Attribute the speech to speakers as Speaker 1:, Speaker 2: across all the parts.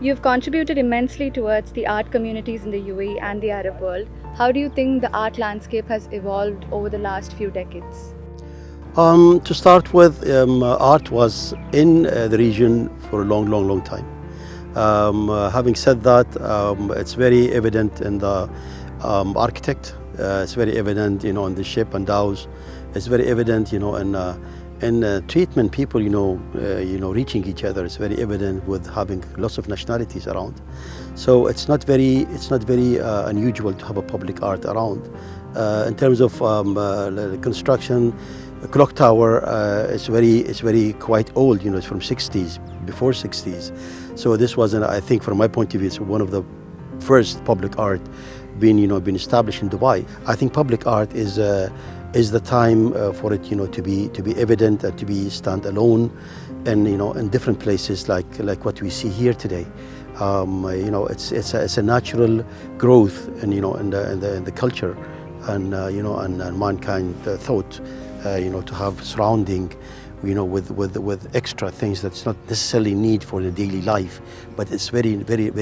Speaker 1: You've contributed immensely towards the art communities in the UAE and the Arab world. How do you think the art landscape has evolved over the last few decades?
Speaker 2: To start with, art was in the region for a long time. Having said that, it's very evident in the architect. It's very evident, in the ship and dhows. It's very evident, in treatment. People, reaching each other. It's very evident with having lots of nationalities around. So it's not very unusual to have a public art around. In terms of construction, the clock tower is very quite old. It's from 60s, before 60s. So this wasn't, I think, from my point of view, it's one of the first public art being established in Dubai. I think public art is the time for it, to be evident and to be stand alone, and in different places like what we see here today. It's a natural growth, and in the culture, and and mankind thought, to have surrounding, with extra things that's not necessarily need for the daily life, but it's very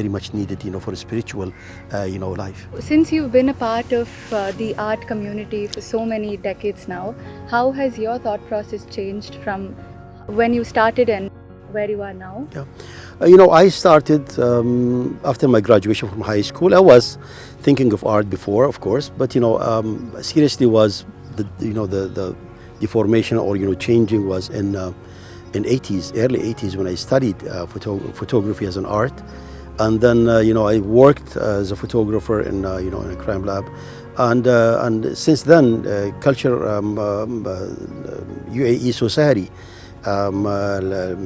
Speaker 2: much needed, for a spiritual, life.
Speaker 1: Since you've been a part of the art community for so many decades now, how has your thought process changed from when you started and where you are now?
Speaker 2: Yeah. I started after my graduation from high school. I was thinking of art before, of course, but seriously was the deformation or changing was in 80s, early 80s, when I studied photography as an art, and then I worked as a photographer in in a crime lab, and since then culture UAE society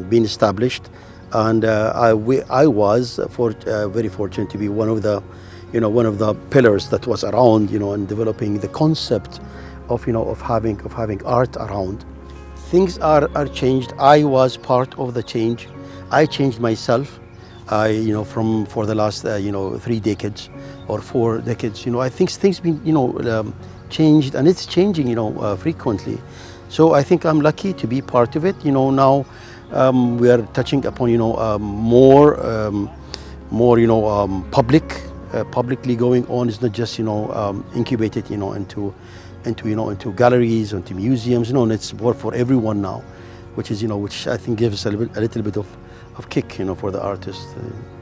Speaker 2: been established, and I was very fortunate to be one of the pillars that was around in developing the concept of having art around. Things are changed. I was part of the change. I changed myself. For the last 3 decades or 4 decades. I think things been changed, and it's changing frequently. So I think I'm lucky to be part of it. Now we are touching upon publicly going on. It's not just incubated into galleries, into museums. And it's more for everyone now, which I think gives a little bit of kick for the artist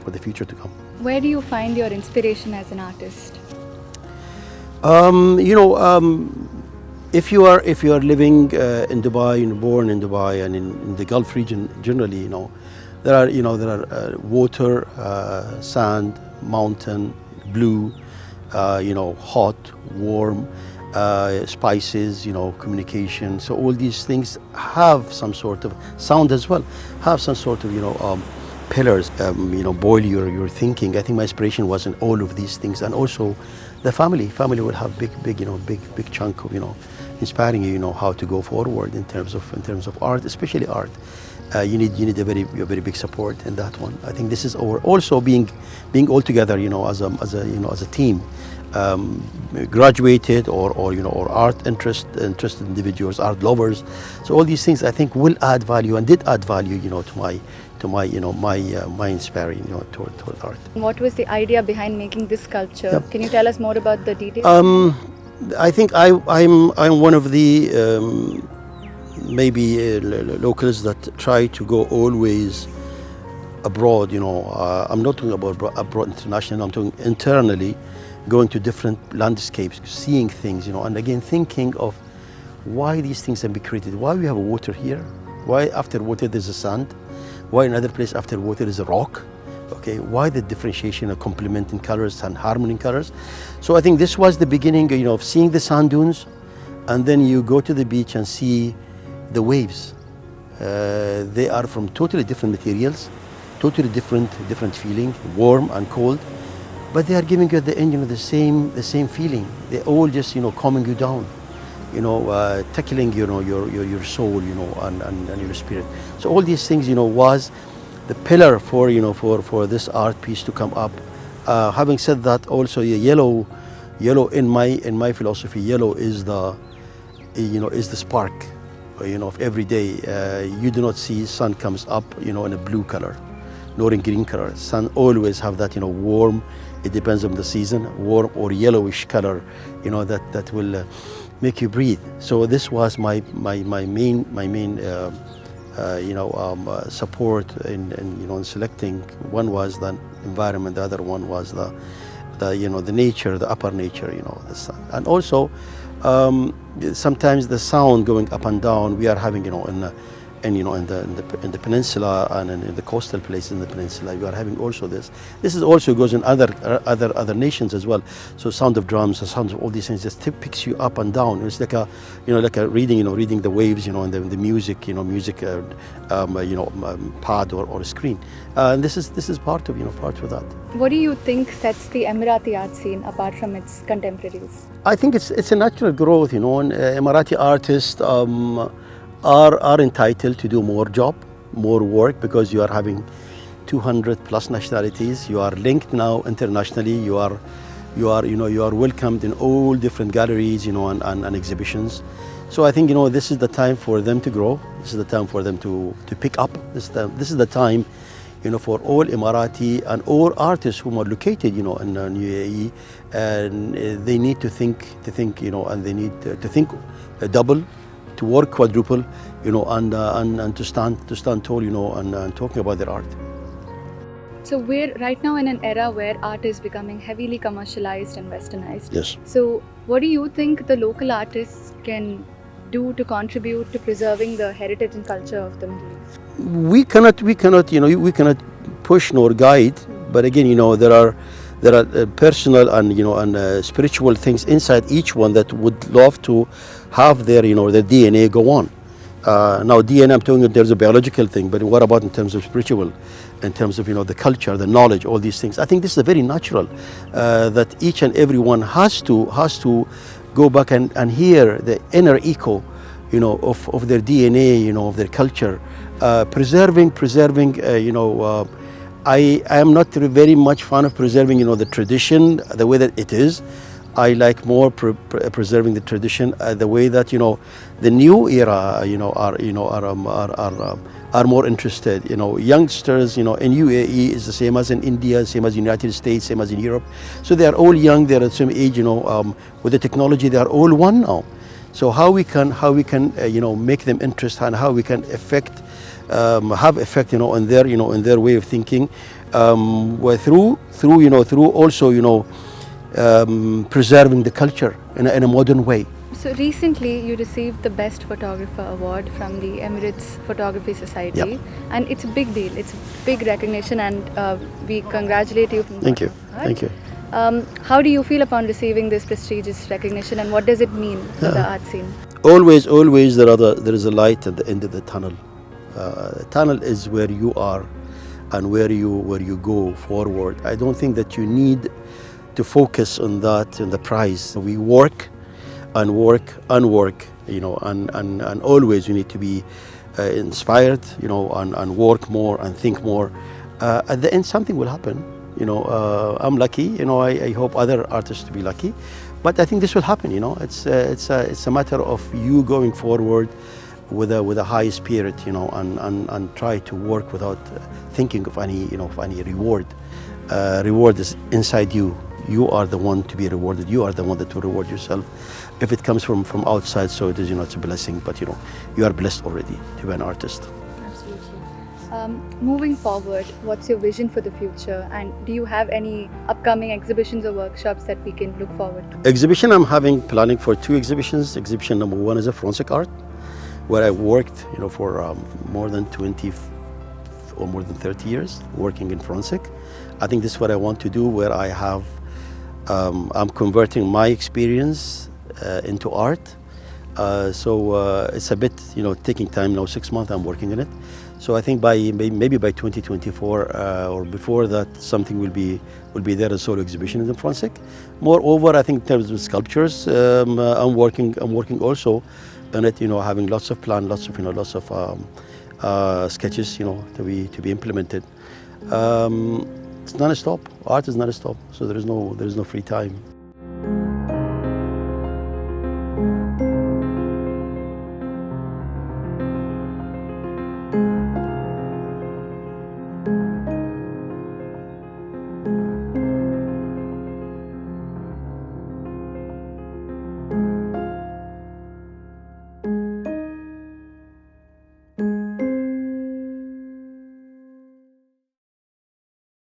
Speaker 2: for the future to come.
Speaker 1: Where do you find your inspiration as an artist?
Speaker 2: If you are living in Dubai, born in Dubai and in the Gulf region generally, there are water, sand, mountain, blue, hot, warm, spices, communication. So all these things have some sort of sound as well, have some sort of pillars, boil your thinking. I think my inspiration was in all of these things, and also the family will have big chunk of inspiring you how to go forward in terms of art, especially art. You need a very big support in that one. I think this is also being all together as a team. Graduated or art interested individuals, art lovers. So all these things I think will add value, and did add value to my inspiring toward art.
Speaker 1: What was the idea behind making this sculpture?
Speaker 2: Yep.
Speaker 1: Can you tell us more about the details?
Speaker 2: I think I'm one of the maybe locals that try to go always abroad. I'm not talking about abroad international. I'm talking internally, going to different landscapes, seeing things, and again thinking of why these things have been created. Why we have water here? Why after water there's a sand? Why another place after water is a rock? Okay, why the differentiation of complementing colors and harmony in colors? So I think this was the beginning, of seeing the sand dunes, and then you go to the beach and see the waves. They are from totally different materials, totally different feeling, warm and cold. But they are giving you at the end, the same feeling. They all just, calming you down, tackling, your soul, and your spirit. So all these things, was the pillar for this art piece to come up. Having said that, also yellow in my philosophy, yellow is the spark, of every day. You do not see sun comes up, in a blue color. nor in green color. Sun always have that, warm, it depends on the season, warm or yellowish color, that will make you breathe. So this was my main support in selecting. One was the environment, the other one was the nature, the upper nature, the sun. And also sometimes the sound going up and down we are having, in the peninsula and in the coastal places in the peninsula, you are having also this. This is also goes in other nations as well. So sound of drums, the sound of all these things just picks you up and down. It's like a reading the waves, and the music, pad or screen. And this is part of that.
Speaker 1: What do you think sets the Emirati art scene apart from its contemporaries?
Speaker 2: I think it's a natural growth, and Emirati artists are entitled to do more job, more work, because you are having 200 plus nationalities. You are linked now internationally. You are welcomed in all different galleries, and exhibitions. So I think this is the time for them to grow. This is the time for them to pick up. This is the time, for all Emirati and all artists who are located, in UAE, and they need to think, and they need to think double, to work quadruple, and to stand tall, and talking about their art.
Speaker 1: So we're right now in an era where art is becoming heavily commercialized and westernized.
Speaker 2: Yes.
Speaker 1: So what do you think the local artists can do to contribute to preserving the heritage and culture of the Middle East?
Speaker 2: We cannot push nor guide, but again, there are personal and spiritual things inside each one that would love to have their their DNA go on. Now DNA, I'm talking in terms of biological thing, but what about in terms of spiritual, in terms of the culture, the knowledge, all these things? I think this is a very natural that each and every one has to go back and hear the inner echo, of their DNA, of their culture, preserving. I am not very much fan of preserving, the tradition the way that it is. I like more preserving the tradition the way that the new era are more interested. Youngsters in UAE is the same as in India, same as United States, same as in Europe. So they are all young. They are at the same age. With the technology, they are all one now. So how we can make them interested, and how we can have effect on their way of thinking, through also preserving the culture in a modern way.
Speaker 1: So recently you received the Best Photographer Award from the Emirates Photography Society.
Speaker 2: Yep.
Speaker 1: And it's a big deal, it's a big recognition, and we congratulate you.
Speaker 2: Thank you. Thank you.
Speaker 1: How do you feel upon receiving this prestigious recognition, and what does it mean for the art scene?
Speaker 2: Always there is a light at the end of the tunnel. The tunnel is where you are and where you go forward. I don't think that you need to focus on that and the prize. We work and work and work, and always you need to be inspired, and work more and think more. At the end, something will happen. I'm lucky. I hope other artists to be lucky, but I think this will happen. It's a matter of you going forward with a high spirit, and try to work without thinking of any reward. Reward is inside you. You are the one to be rewarded. You are the one that will reward yourself. If it comes from outside, so it is, it's a blessing. But you are blessed already to be an artist.
Speaker 1: Absolutely. Moving forward, what's your vision for the future? And do you have any upcoming exhibitions or workshops that we can look forward to?
Speaker 2: Exhibition, I'm planning for 2 exhibitions. Exhibition number 1 is a forensic art, where I worked, for more than 20 or more than 30 years working in forensic. I think this is what I want to do, where I have. I'm converting my experience into art. So it's a bit, taking time now. 6 months I'm working on it. So I think maybe by 2024 or before that, something will be there as solo exhibition in forensic. Moreover, I think in terms of sculptures, I'm working also on it. Having lots of plans, lots of sketches, to be implemented. It's non-stop. Art is non-stop, so there is no free time.